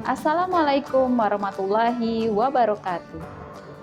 Assalamualaikum warahmatullahi wabarakatuh.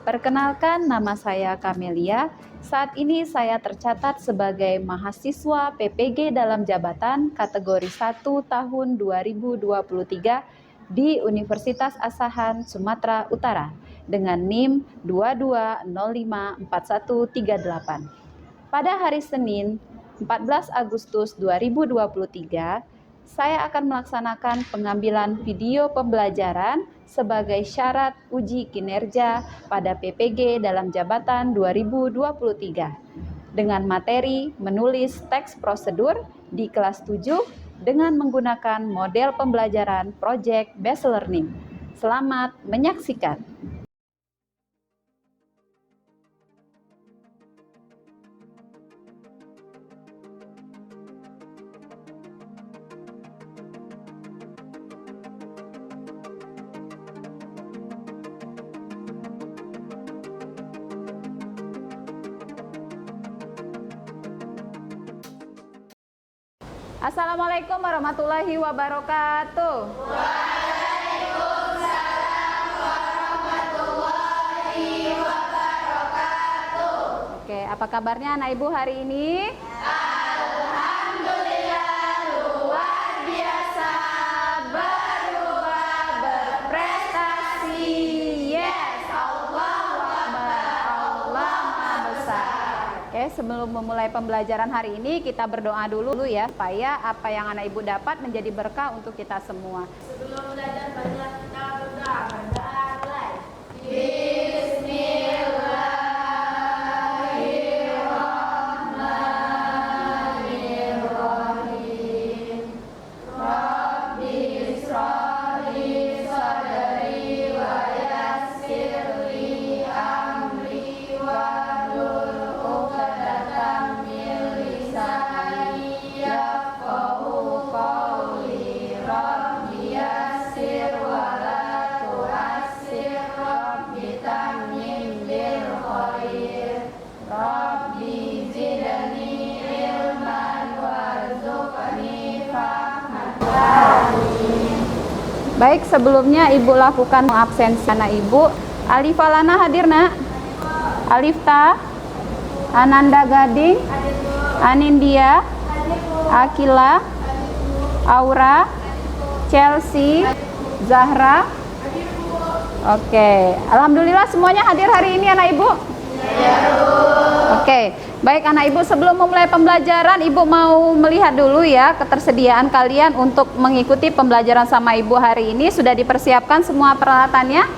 Perkenalkan, nama saya Kamelia. Saat ini saya tercatat sebagai mahasiswa PPG dalam jabatan kategori 1 tahun 2023 di Universitas Asahan Sumatera Utara dengan NIM 22054138. Pada hari Senin, 14 Agustus 2023, saya akan melaksanakan pengambilan video pembelajaran sebagai syarat uji kinerja pada PPG dalam jabatan 2023 dengan materi menulis teks prosedur di kelas 7 dengan menggunakan model pembelajaran Project Based Learning. Selamat menyaksikan. Assalamualaikum warahmatullahi wabarakatuh. Waalaikumsalam warahmatullahi wabarakatuh. Oke, apa kabarnya anak ibu hari ini? Alhamdulillah luar biasa, berubah, berprestasi. Yes, Allahu Akbar, Allah Maha Besar. Oke, sebelum memulai pembelajaran hari ini kita berdoa dulu ya, supaya apa yang anak ibu dapat menjadi berkah untuk kita semua. Sebelum belajar banyak kita berdoa, mulai. Bismillahirrahmanirrahim. Rabbi israhli sadri wa yassirli amri wahlul 'uqdatam min lisani yafqahu qawli. Rabbi yassir wa la tu'assir. Rabbi tammim bil khair. Rabbi zidni ilman warzuqni fahman. Baik, sebelumnya ibu lakukan absensi anak ibu. Alif Alana hadir nak? Alifta, Ananda Gading, Anindya, Akila, Aura, Chelsea, Zahra. Oke, alhamdulillah semuanya hadir hari ini anak ibu. Oke, baik anak ibu, sebelum memulai pembelajaran ibu mau melihat dulu ya ketersediaan kalian untuk mengikuti pembelajaran sama ibu hari ini. Sudah dipersiapkan semua peralatannya?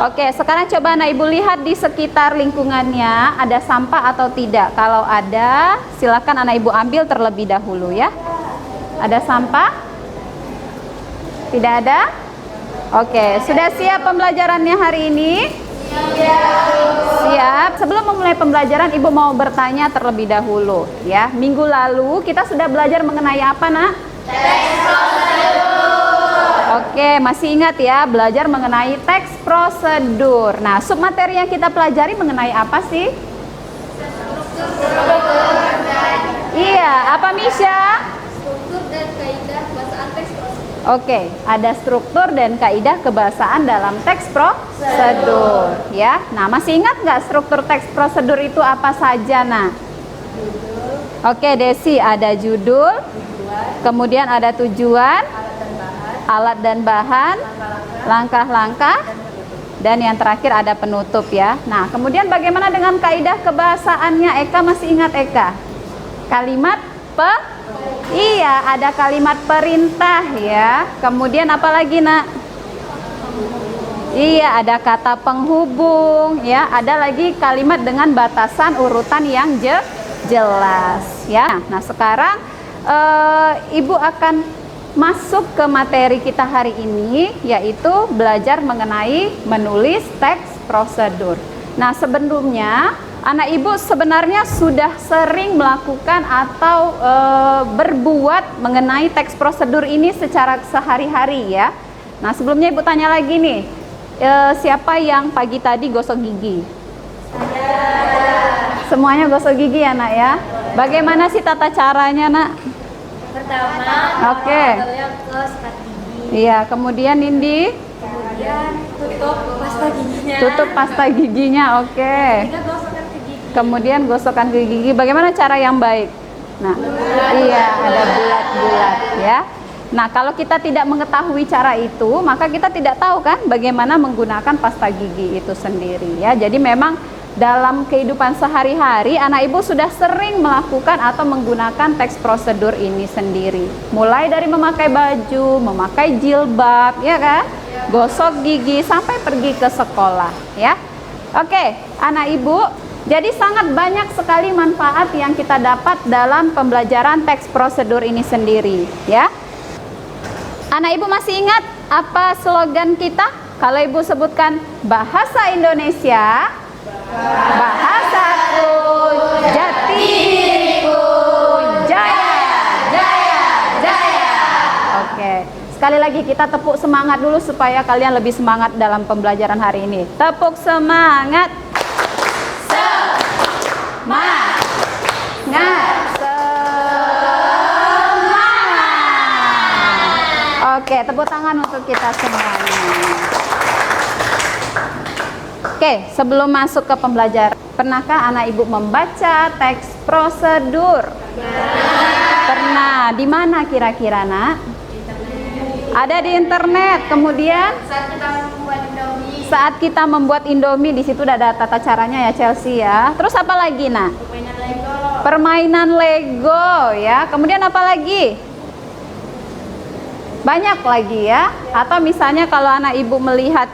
Oke, sekarang coba anak ibu lihat di sekitar lingkungannya ada sampah atau tidak. Kalau ada, silakan anak ibu ambil terlebih dahulu ya. Ada sampah? Tidak ada? Oke, sudah siap pembelajarannya hari ini? Siap. Sebelum memulai pembelajaran, ibu mau bertanya terlebih dahulu ya. Minggu lalu kita sudah belajar mengenai apa, nak? Teks prosedur. Oke, masih ingat ya, belajar mengenai teks prosedur. Nah, submateri yang kita pelajari mengenai apa sih? Iya, apa Misha? Struktur dan kaidah bahasaan teks prosedur. Oke, ada struktur dan kaidah kebahasaan dalam teks prosedur ya. Nah, masih ingat nggak struktur teks prosedur itu apa saja, nah? Oke, Desi, ada judul, kemudian ada tujuan, alat dan bahan, langkah-langkah, dan yang terakhir ada penutup ya. Nah, kemudian bagaimana dengan kaidah kebahasaannya? Eka masih ingat Eka? Kalimat Iya, ada kalimat perintah ya. Kemudian apa lagi, nak? Iya, ada kata penghubung ya. Ada lagi kalimat dengan batasan urutan yang jelas ya. Nah, sekarang ibu akan masuk ke materi kita hari ini, yaitu belajar mengenai menulis teks prosedur. Nah, sebelumnya anak ibu sebenarnya sudah sering melakukan atau berbuat mengenai teks prosedur ini secara sehari-hari ya. Nah, sebelumnya ibu tanya lagi nih, siapa yang pagi tadi gosok gigi? Semuanya gosok gigi ya, nak ya. Bagaimana sih tata caranya, nak? Pertama, Oke. kalian ke sikat gigi. Iya, kemudian Nindi Kemudian tutup pasta giginya. tutup pasta giginya. Oke. Tiga gosokkan ke gigi. Kemudian gosokkan ke gigi. Bagaimana cara yang baik? Nah, iya, ada bulat-bulat ya. Nah, kalau kita tidak mengetahui cara itu, maka kita tidak tahu kan bagaimana menggunakan pasta gigi itu sendiri ya. Jadi memang dalam kehidupan sehari-hari anak ibu sudah sering melakukan atau menggunakan teks prosedur ini sendiri. Mulai dari memakai baju, memakai jilbab, ya kan? Gosok gigi sampai pergi ke sekolah ya. Oke, anak ibu, jadi sangat banyak sekali manfaat yang kita dapat dalam pembelajaran teks prosedur ini sendiri ya. Anak ibu masih ingat apa slogan kita? Kalau ibu sebutkan bahasa Indonesia, bahasaku, jati diriku, jaya, jaya, jaya. Oke, sekali lagi kita tepuk semangat dulu supaya kalian lebih semangat dalam pembelajaran hari ini. Tepuk semangat. Oke, tepuk tangan untuk kita semuanya. Oke, sebelum masuk ke pembelajaran, pernahkah anak ibu membaca teks prosedur? Pernah. Di mana kira-kira, Nak? Ada di internet. Kemudian saat kita membuat Indomie, di situ ada tata caranya ya, Chelsea ya. Terus apa lagi, Nak? Permainan Lego ya. Kemudian apa lagi? Banyak lagi ya. Atau misalnya kalau anak ibu melihat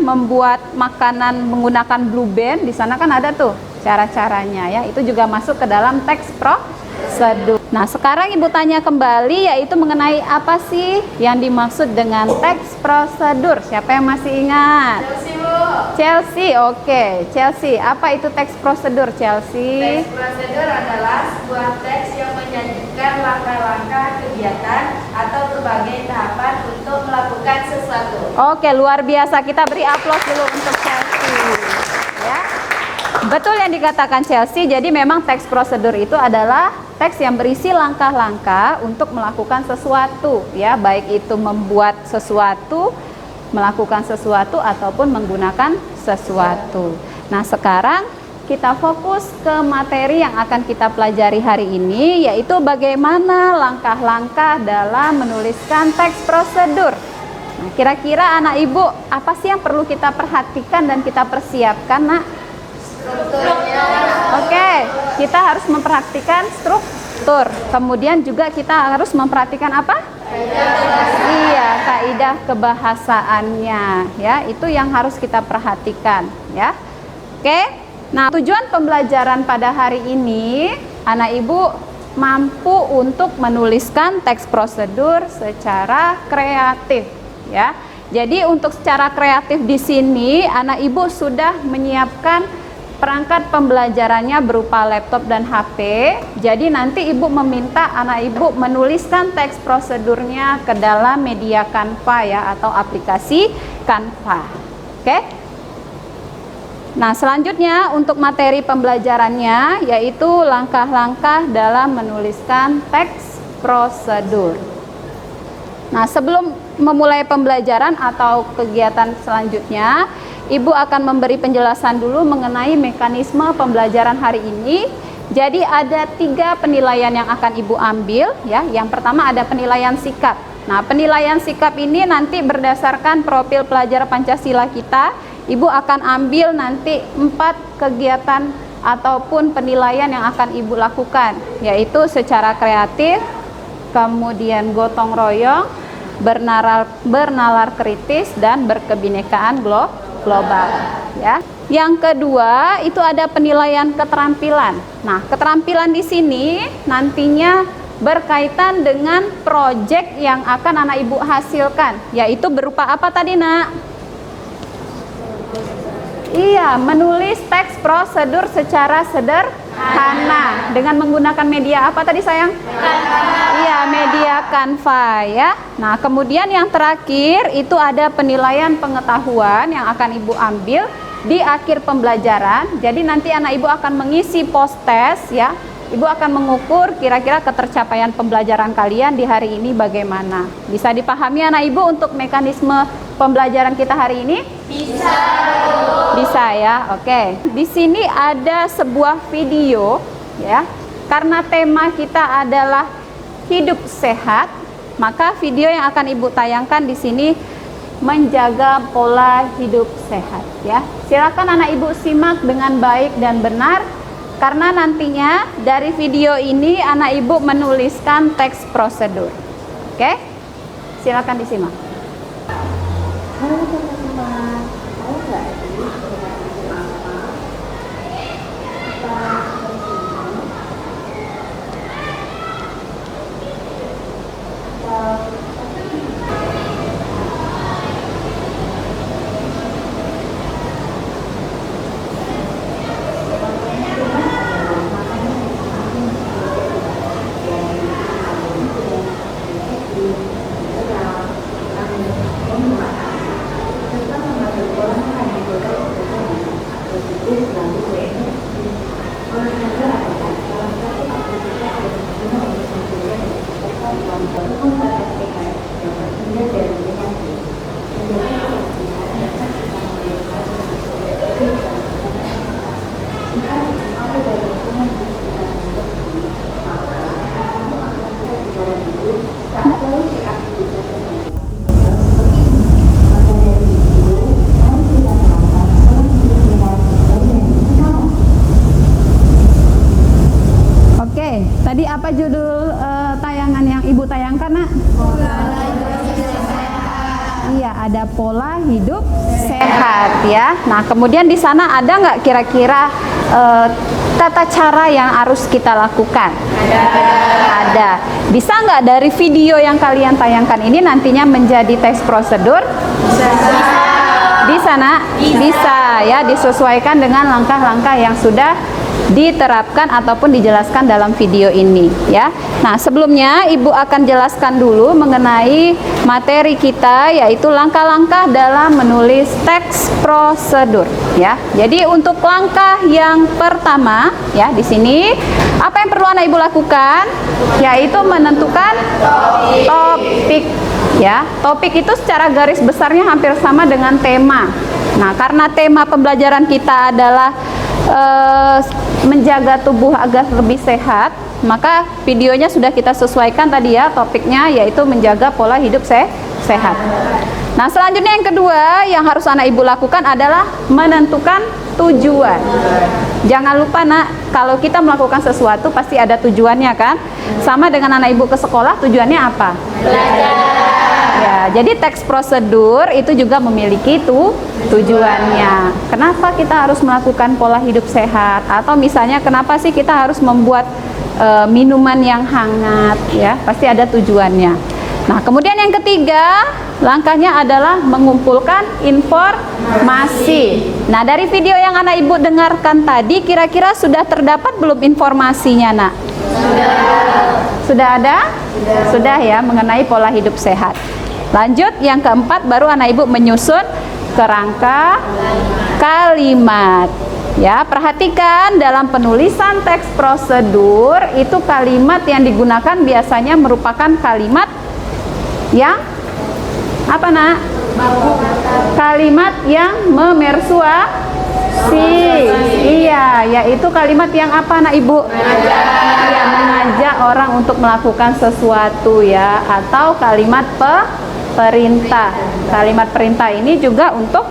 membuat makanan menggunakan blue band, di sana kan ada tuh cara-caranya ya. Itu juga masuk ke dalam teks prosedur. Nah, sekarang ibu tanya kembali, yaitu mengenai apa sih yang dimaksud dengan teks prosedur? Siapa yang masih ingat? Chelsea, oke. Chelsea, apa itu teks prosedur, Chelsea? Teks prosedur adalah sebuah teks yang menjanjikan langkah-langkah kegiatan atau berbagai tahapan untuk melakukan sesuatu. Oke, luar biasa. Kita beri aplaus dulu untuk Chelsea. Ya. Betul yang dikatakan Chelsea. Jadi memang teks prosedur itu adalah teks yang berisi langkah-langkah untuk melakukan sesuatu, ya, baik itu membuat sesuatu, melakukan sesuatu ataupun menggunakan sesuatu. Nah, sekarang kita fokus ke materi yang akan kita pelajari hari ini, yaitu bagaimana langkah-langkah dalam menuliskan teks prosedur. Nah, kira-kira anak ibu, apa sih yang perlu kita perhatikan dan kita persiapkan, Nak? Oke, kita harus memperhatikan struktur. Kemudian juga kita harus memperhatikan apa? Iya, kaidah kebahasaannya ya, itu yang harus kita perhatikan ya. Oke. Nah, tujuan pembelajaran pada hari ini, anak ibu mampu untuk menuliskan teks prosedur secara kreatif ya. Jadi untuk secara kreatif di sini anak ibu sudah menyiapkan perangkat pembelajarannya berupa laptop dan HP. Jadi nanti ibu meminta anak ibu menuliskan teks prosedurnya ke dalam media Canva ya, atau aplikasi Canva. Oke. Nah, selanjutnya untuk materi pembelajarannya yaitu langkah-langkah dalam menuliskan teks prosedur. Nah, sebelum memulai pembelajaran atau kegiatan selanjutnya, Ibu akan memberi penjelasan dulu mengenai mekanisme pembelajaran hari ini. Jadi ada 3 penilaian yang akan Ibu ambil ya. Yang pertama ada penilaian sikap. Nah, penilaian sikap ini nanti berdasarkan profil pelajar Pancasila kita. Ibu akan ambil nanti 4 kegiatan ataupun penilaian yang akan Ibu lakukan, yaitu secara kreatif, kemudian gotong royong, bernalar kritis, dan berkebinekaan global ya. Yang kedua itu ada penilaian keterampilan. Nah, keterampilan di sini nantinya berkaitan dengan proyek yang akan anak ibu hasilkan, yaitu berupa apa tadi, Nak? Iya, menulis teks prosedur secara sederhana dengan menggunakan media apa tadi, sayang? Iya, media Canva ya. Nah, kemudian yang terakhir itu ada penilaian pengetahuan yang akan Ibu ambil di akhir pembelajaran. Jadi nanti anak Ibu akan mengisi post test ya. Ibu akan mengukur kira-kira ketercapaian pembelajaran kalian di hari ini bagaimana. Bisa dipahami anak Ibu untuk mekanisme pembelajaran kita hari ini? Bisa. Bisa ya, oke. Di sini ada sebuah video ya. Karena tema kita adalah hidup sehat, maka video yang akan Ibu tayangkan di sini menjaga pola hidup sehat ya. Silakan anak Ibu simak dengan baik dan benar, karena nantinya dari video ini anak Ibu menuliskan teks prosedur. Oke? Silakan disimak. Halo teman-teman, tahu nggak sih dengan itu apa? Oke, tadi apa judul tayangan yang Ibu tayangkan, Nak? Iya, ada pola hidup sehat ya. Nah, kemudian di sana ada nggak kira-kira tata cara yang harus kita lakukan? Ada. Bisa nggak dari video yang kalian tayangkan ini nantinya menjadi teks prosedur? Di sana bisa ya, disesuaikan dengan langkah-langkah yang sudah diterapkan ataupun dijelaskan dalam video ini ya. Nah, sebelumnya Ibu akan jelaskan dulu mengenai materi kita, yaitu langkah-langkah dalam menulis teks prosedur ya. Jadi untuk langkah yang pertama ya, di sini apa yang perlu anak Ibu lakukan? Yaitu menentukan topik ya. Topik itu secara garis besarnya hampir sama dengan tema. Nah, karena tema pembelajaran kita adalah menjaga tubuh agar lebih sehat, maka videonya sudah kita sesuaikan tadi ya, topiknya yaitu menjaga pola hidup sehat. Nah, selanjutnya yang kedua yang harus anak Ibu lakukan adalah menentukan tujuan. Jangan lupa, Nak, kalau kita melakukan sesuatu pasti ada tujuannya kan? Sama dengan anak Ibu ke sekolah, tujuannya apa? Belajar. Ya, jadi teks prosedur itu juga memiliki tujuannya. Kenapa kita harus melakukan pola hidup sehat? Atau misalnya kenapa sih kita harus membuat minuman yang hangat ya? Pasti ada tujuannya. Nah, kemudian yang ketiga, langkahnya adalah mengumpulkan informasi. Nah, dari video yang anak Ibu dengarkan tadi, kira-kira sudah terdapat belum informasinya, Nak? Sudah ada? Sudah ya, mengenai pola hidup sehat. Lanjut, yang keempat baru anak Ibu menyusun kerangka kalimat. Ya, perhatikan dalam penulisan teks prosedur itu kalimat yang digunakan biasanya merupakan kalimat yang apa, Nak? Kalimat yang memersuasi. Iya, yaitu kalimat yang apa, Nak Ibu? Ya, mengajak orang untuk melakukan sesuatu ya, atau kalimat perintah. Kalimat perintah ini juga untuk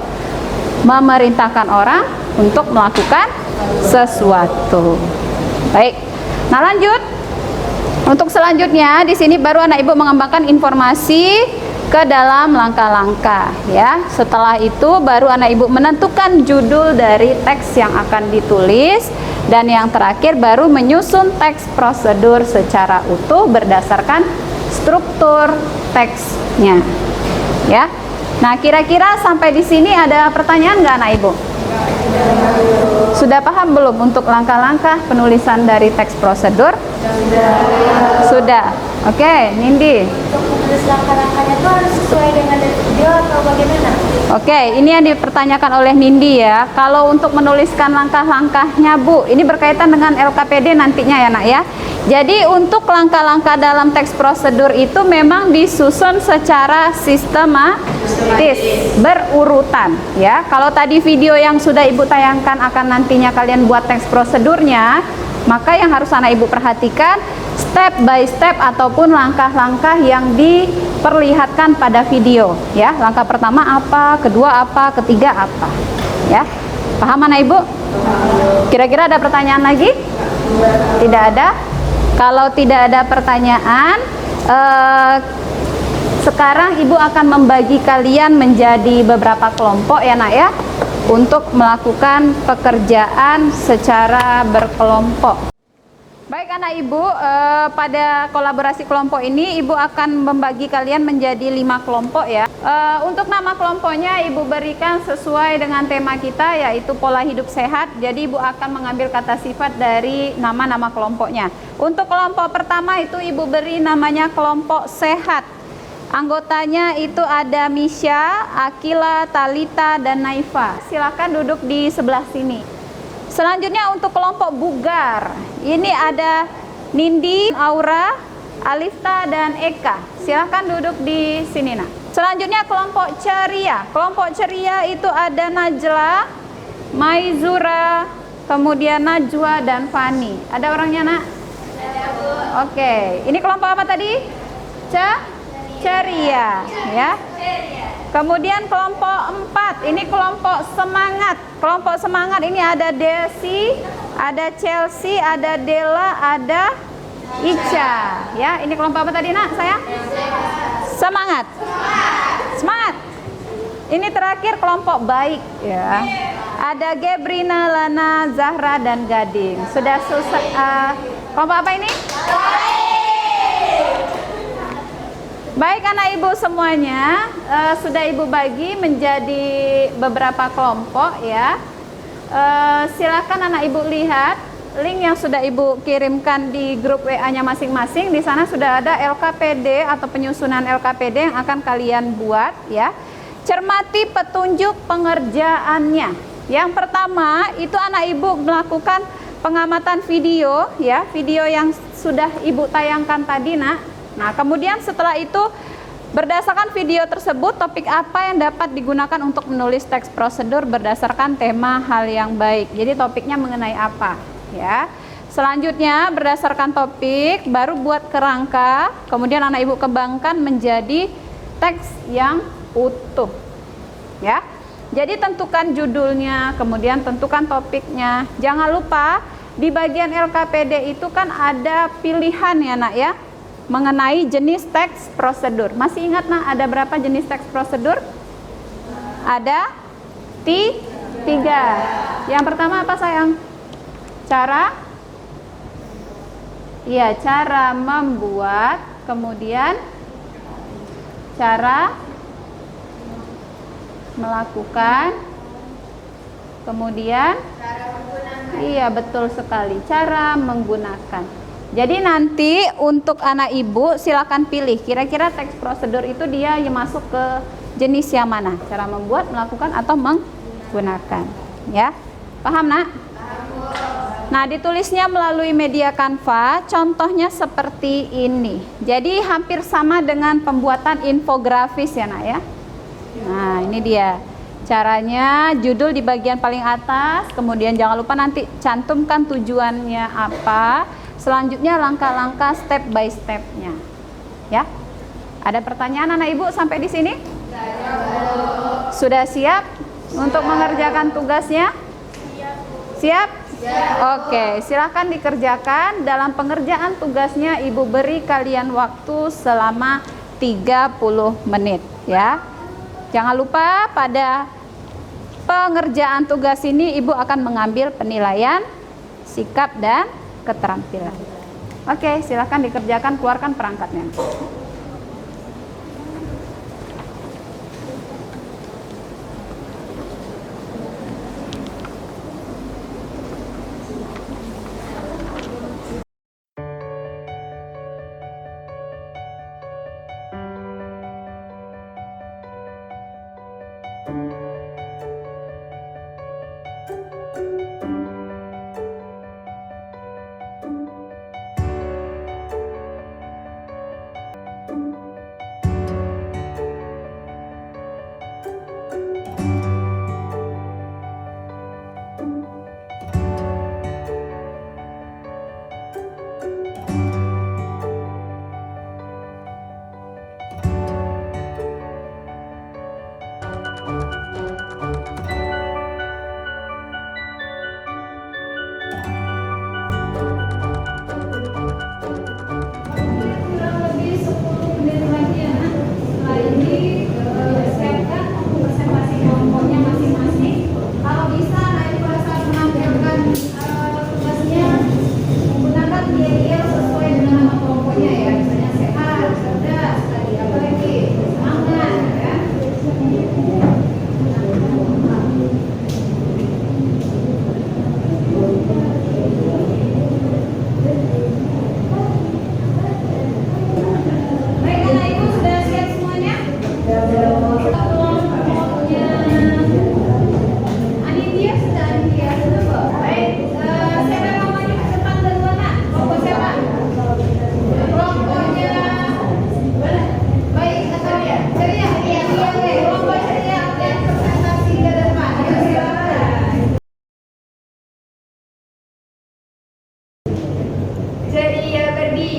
memerintahkan orang untuk melakukan sesuatu. Baik. Nah, lanjut. Untuk selanjutnya di sini baru anak Ibu mengembangkan informasi ke dalam langkah-langkah ya. Setelah itu baru anak Ibu menentukan judul dari teks yang akan ditulis, dan yang terakhir baru menyusun teks prosedur secara utuh berdasarkan struktur teksnya. Ya. Nah, kira-kira sampai di sini ada pertanyaan nggak, anak Ibu? Sudah paham belum untuk langkah-langkah penulisan dari teks prosedur? Sudah. Oke, Nindi. menulis langkah-langkahnya tuh harus sesuai dengan dari video atau bagaimana? Oke, ini yang dipertanyakan oleh Nindi ya. Kalau untuk menuliskan langkah-langkahnya Bu, ini berkaitan dengan LKPD nantinya ya nak ya. Jadi untuk langkah-langkah dalam teks prosedur itu memang disusun secara sistematis, berurutan ya. Kalau tadi video yang sudah Ibu tayangkan akan nantinya kalian buat teks prosedurnya, maka yang harus anak Ibu perhatikan step by step ataupun langkah-langkah yang diperlihatkan pada video ya. Langkah pertama apa, kedua apa, ketiga apa ya. Paham anak Ibu? Kira-kira ada pertanyaan lagi? Tidak ada? Kalau tidak ada pertanyaan, sekarang Ibu akan membagi kalian menjadi beberapa kelompok ya nak ya, untuk melakukan pekerjaan secara berkelompok. Baik anak Ibu, pada kolaborasi kelompok ini Ibu akan membagi kalian menjadi 5 kelompok ya. Untuk nama kelompoknya Ibu berikan sesuai dengan tema kita, yaitu pola hidup sehat. Jadi Ibu akan mengambil kata sifat dari nama-nama kelompoknya. Untuk kelompok pertama itu Ibu beri namanya kelompok sehat. Anggotanya itu ada Misha, Akila, Talita, dan Naifa. Silakan duduk di sebelah sini. Selanjutnya untuk kelompok bugar, ini ada Nindi, Aura, Alifta, dan Eka. Silahkan duduk di sini nak. Selanjutnya kelompok ceria. Kelompok ceria itu ada Najla, Maizura, kemudian Najwa, dan Fani. Ada orangnya nak? Ada Bu. Oke, ini kelompok apa tadi? Ceria ya. Kemudian kelompok 4, ini kelompok semangat. Kelompok semangat ini ada Desi, ada Chelsea, ada Della, ada Ica. Ya, ini kelompok apa tadi nak sayang? Semangat. Semangat. Ini terakhir kelompok baik ya. Ada Gebrina, Lana, Zahra, dan Gading. Sudah selesai. Kelompok apa ini? Baik anak Ibu semuanya, sudah Ibu bagi menjadi beberapa kelompok ya. Silakan anak Ibu lihat link yang sudah Ibu kirimkan di grup WA-nya masing-masing. Di sana sudah ada LKPD atau penyusunan LKPD yang akan kalian buat ya. Cermati petunjuk pengerjaannya. Yang pertama itu anak Ibu melakukan pengamatan video ya, video yang sudah Ibu tayangkan tadi nak. Nah, kemudian setelah itu berdasarkan video tersebut, topik apa yang dapat digunakan untuk menulis teks prosedur berdasarkan tema hal yang baik. Jadi topiknya mengenai apa ya. Selanjutnya berdasarkan topik baru buat kerangka, kemudian anak Ibu kembangkan menjadi teks yang utuh ya. Jadi tentukan judulnya, kemudian tentukan topiknya. Jangan lupa di bagian LKPD itu kan ada pilihan ya nak ya, mengenai jenis teks prosedur. Masih ingat nak ada berapa jenis teks prosedur? Ada 3. Yang pertama apa sayang? Cara membuat, kemudian cara melakukan, kemudian iya betul sekali, cara menggunakan. Jadi nanti untuk anak Ibu silakan pilih kira-kira teks prosedur itu dia yang masuk ke jenis yang mana, cara membuat, melakukan, atau menggunakan ya. Paham nak? Nah, ditulisnya melalui media Canva, contohnya seperti ini. Jadi hampir sama dengan pembuatan infografis ya nak ya. Nah, ini dia caranya. Judul di bagian paling atas, kemudian jangan lupa nanti cantumkan tujuannya apa. Selanjutnya langkah-langkah step by stepnya ya. Ada pertanyaan anak Ibu sampai di sini? Sudah siap untuk mengerjakan tugasnya? Siap? Oke, silahkan dikerjakan. Dalam pengerjaan tugasnya Ibu beri kalian waktu selama 30 menit ya. Jangan lupa pada pengerjaan tugas ini Ibu akan mengambil penilaian sikap dan keterampilan. Oke, silakan dikerjakan, keluarkan perangkatnya.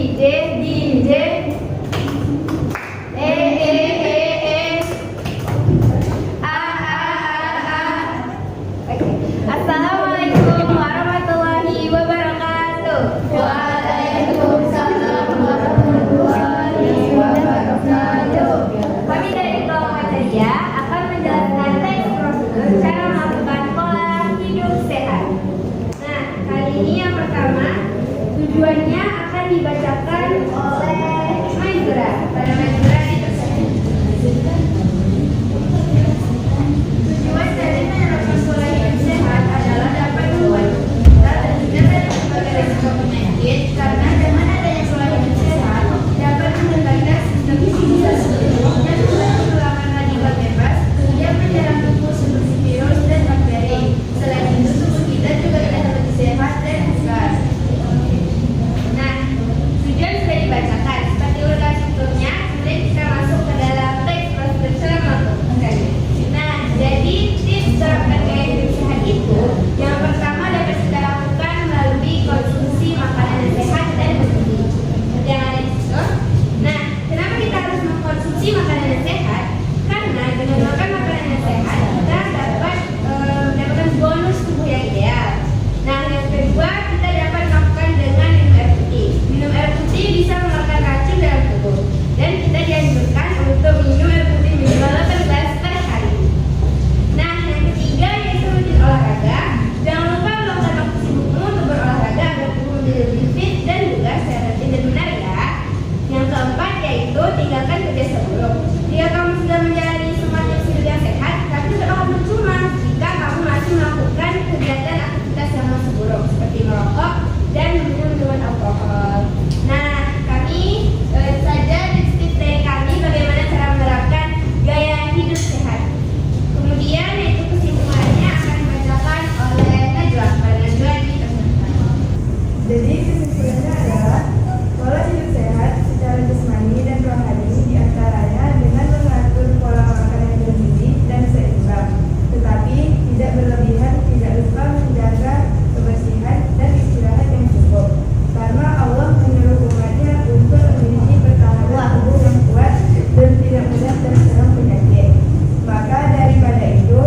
DJ, DJ, E, A, Oke. Assalamualaikum warahmatullahi wabarakatuh. Waalaikumsalam warahmatullahi wabarakatuh. Kami dari kelompok Ceria akan menjelaskan teks prosedur cara melakukan pola hidup sehat. Nah, kali ini yang pertama, tujuannya akan dibacakan oleh Maizura. Pada Maizura dipersilakan. Tujuan dari menerapkan pola hidup sehat adalah dapat membuat kita terhindar dari berbagai risiko penyakit, karena dengan adanya pola hidup sehat dapat mengendalikan sistem imunitas tubuh dan membantu melawan radikal bebas yang menyerang tubuh seperti virus dan bakteri. Selain itu, tubuh kita juga akan lebih sehat dan bugar. Nah, tujuan sudah dibacakan. Seperti urutan sebelumnya, kemudian kita masuk ke dalam teks prosedur cara melakukan. Nah, jadi tips terapkan gaya hidup sehat itu yang pertama dapat kita lakukan melalui konsumsi makanan yang sehat dan bergizi. Seperti yang ada di situ. Nah, kenapa kita harus mengkonsumsi makanan yang sehat? Karena dengan makan makanan yang sehat kita dapat mendapatkan bonus tubuh yang ideal. Nah, yang kedua kita dapat melakukan dengan minum air putih. Minum air putih bisa mengeluarkan racun dalam tubuh, dan kita dianjurkan untuk minum air putih minimal 8 gelas per hari. Nah, yang ketiga yaitu rutin olahraga. Jangan lupa meluangkan waktu sibukmu untuk berolahraga agar tubuh menjadi lebih fit dan juga secara rutin dan benar ya. Yang keempat yaitu tinggalkan kebiasaan buruk. Jika kamu sudah menjalani semua tips hidup yang sehat, tapi tidak akan percuma jika kamu masih melakukan kegiatan aktivitas yang masih buruk seperti merokok dan meminum minuman alkohol. Nah, kami itu saja tips-tips dari kami bagaimana cara menerapkan gaya hidup sehat. Kemudian yaitu kesimpulannya akan dibacakan oleh Najwa. Pada Najwa dipersilakan. Jadi kesimpulannya adalah pola hidup sehat secara jasmani dan rohani diantaranya dengan mengatur pola makan yang bergizi dan seimbang, tetapi tidak berlebihan, tidak lupa menjaga kebersihan dan istirahat yang cukup. Karena Allah menyuruh umatnya untuk memiliki pertahanan tubuh yang kuat dan tidak mudah terserang penyakit. Maka daripada itu,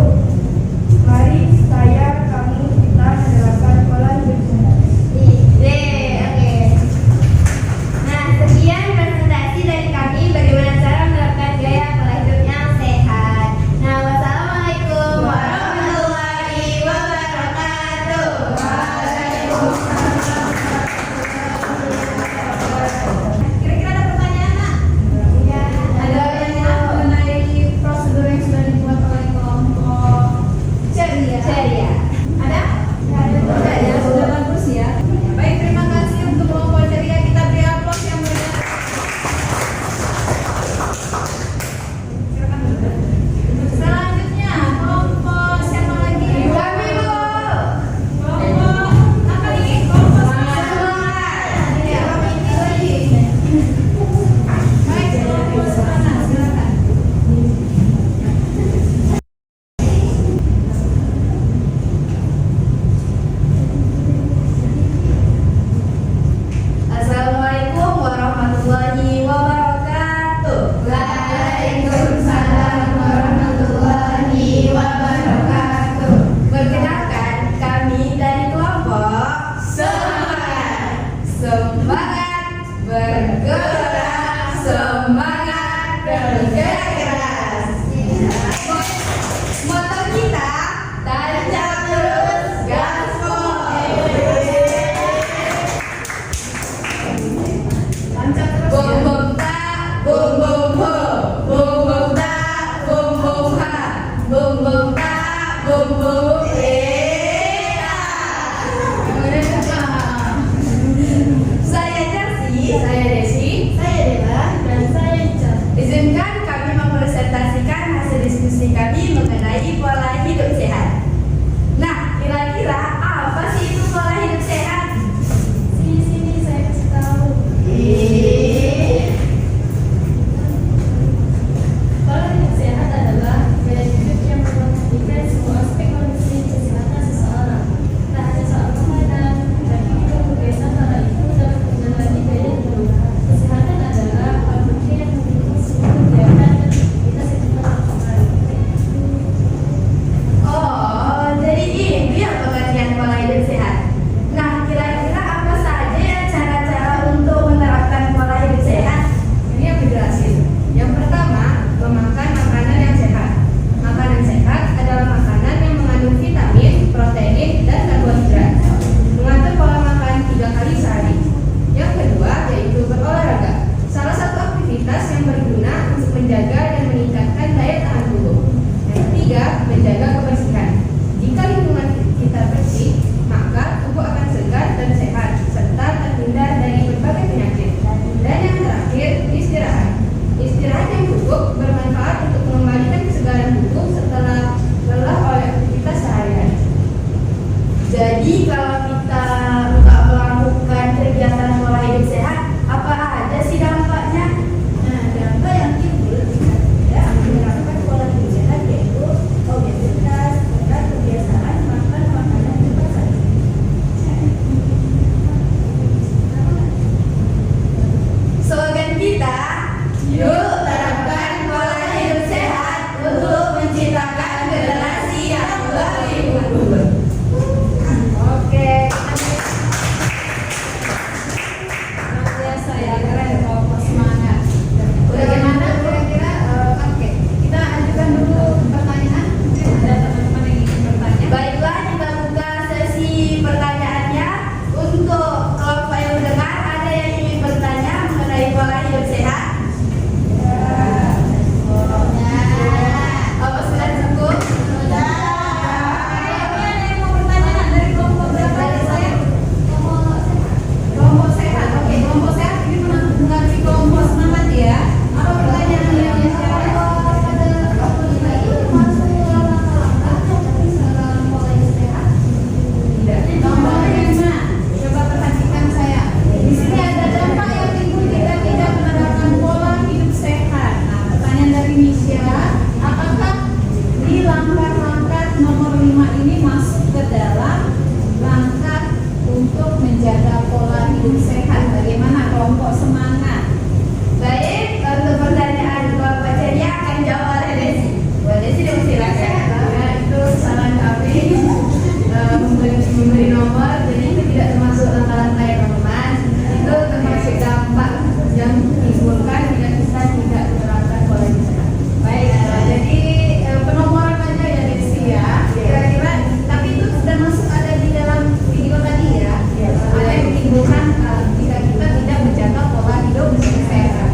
mari kamu kita menerapkan pola hidup sehat. Oke. Nah, sekian presentasi dari kami bagaimana cara menerapkan gaya pola hidup yang sehat. Nah, wassalamualaikum warahmatullahi wabarakatuh. Kira-kira ada pertanyaan, Nak? Ya, ada yang mengenai prosedur yang sudah dibuat oleh kelompok Ceria. Ada? Ya, sudah bagus ya. Baik, terima kasih untuk kelompok Ceria. Kita beri aplaus yang banyak. Selanjutnya, kelompok siapa lagi? Kami, Bu. Kelompok apa ini? Kelompok semangat. Ya, kami ini lagi. Baik, kelompok semangat. Silakan. Assalamualaikum warahmatullahi wabarakatuh. Waalaikumsalam warahmatullahi wabarakatuh. Perkenalkan, kami dari kelompok Semangat bergerak, semangat kerja keras. Moto kita, tancap terus, gaspol. Bom bom ta, bom bom ho, bom bom ta, bom bom ha, bom bom ta, bom bom Saya hidup sehat. Bagaimana kelompok semangat? Baik, untuk pertanyaan kelompok ceria akan jawab oleh Desi. Boleh Desi dong silakan. Ya, itu saran kami memberi nomor, jadi itu tidak termasuk langkah-langkah yang teman. Itu termasuk dampak yang ditimbulkan jika kita tidak menerapkan pola hidup sehat. Baik, jadi penomoran aja ya Desi ya. Kira-kira, tapi itu sudah masuk ada di dalam video tadi ya. Apa yang menimbulkan jika kita tidak menjaga pola hidup sehat.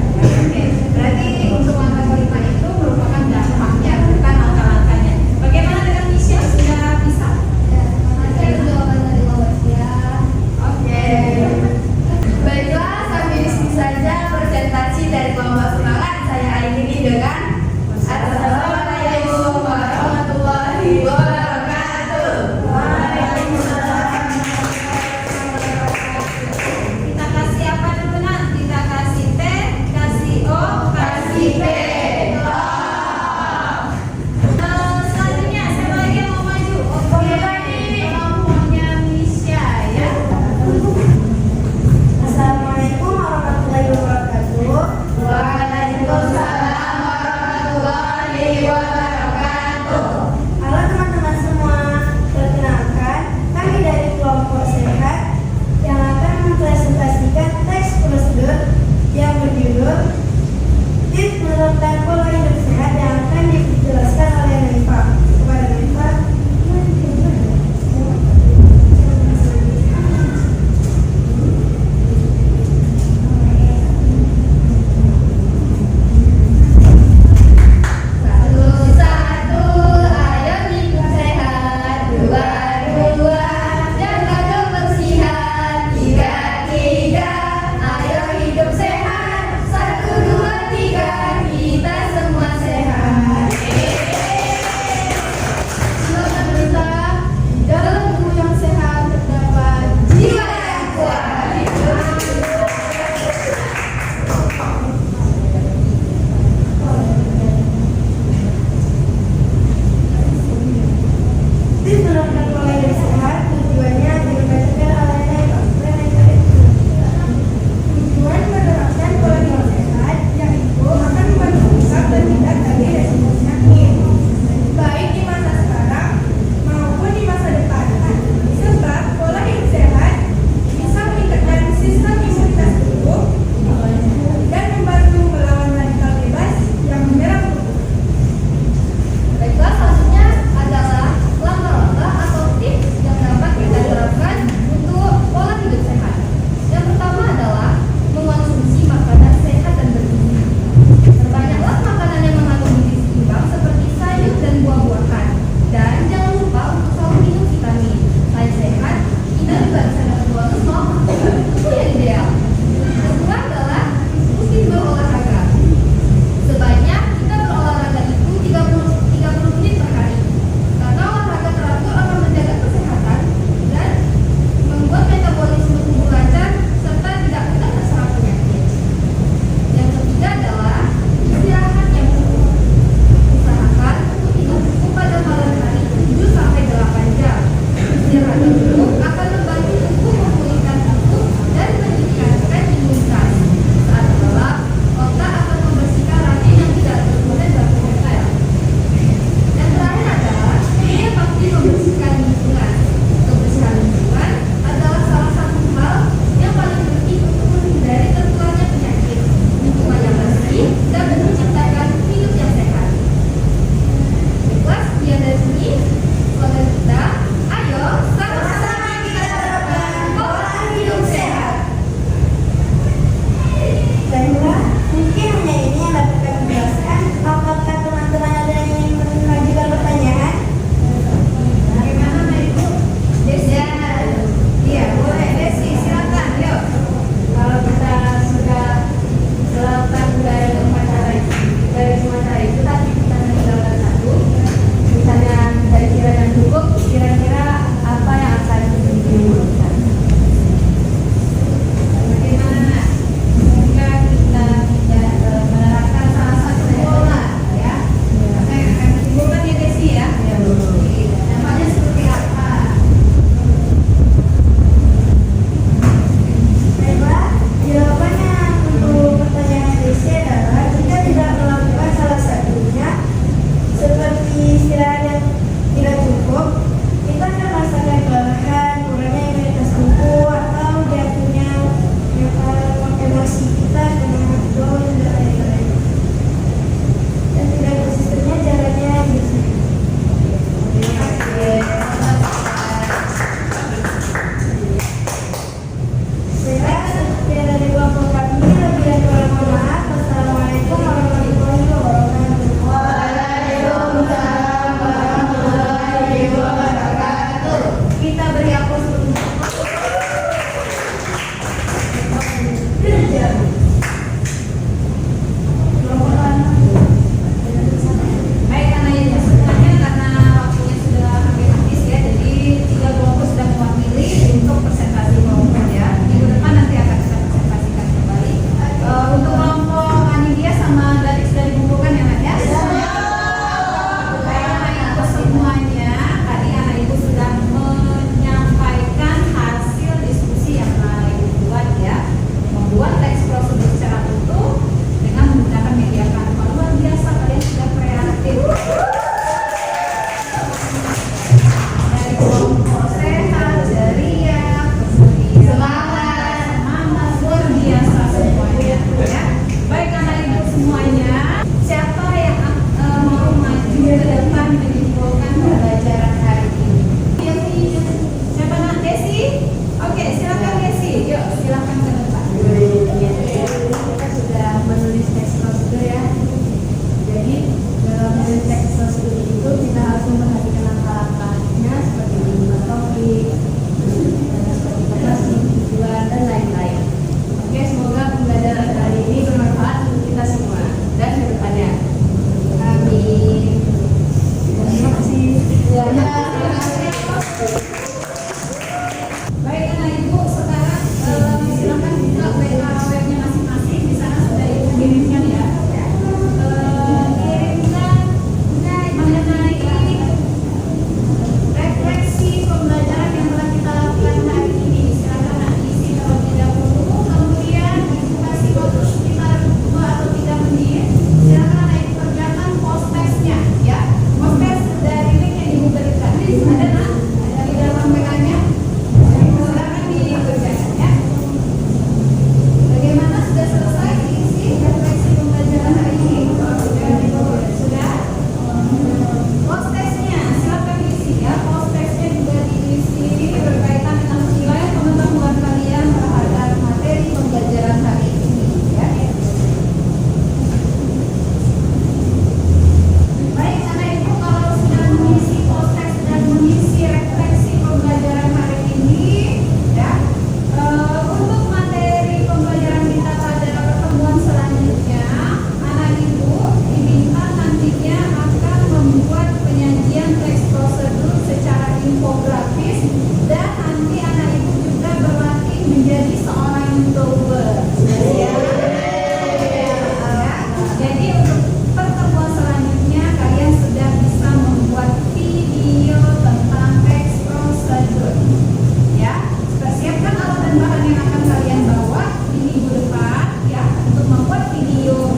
menjadi seorang YouTuber. Ya. Jadi untuk pertemuan selanjutnya kalian sudah bisa membuat video tentang teks prosedur. Ya, persiapkan alat dan bahan yang akan kalian bawa di minggu depan ya untuk membuat video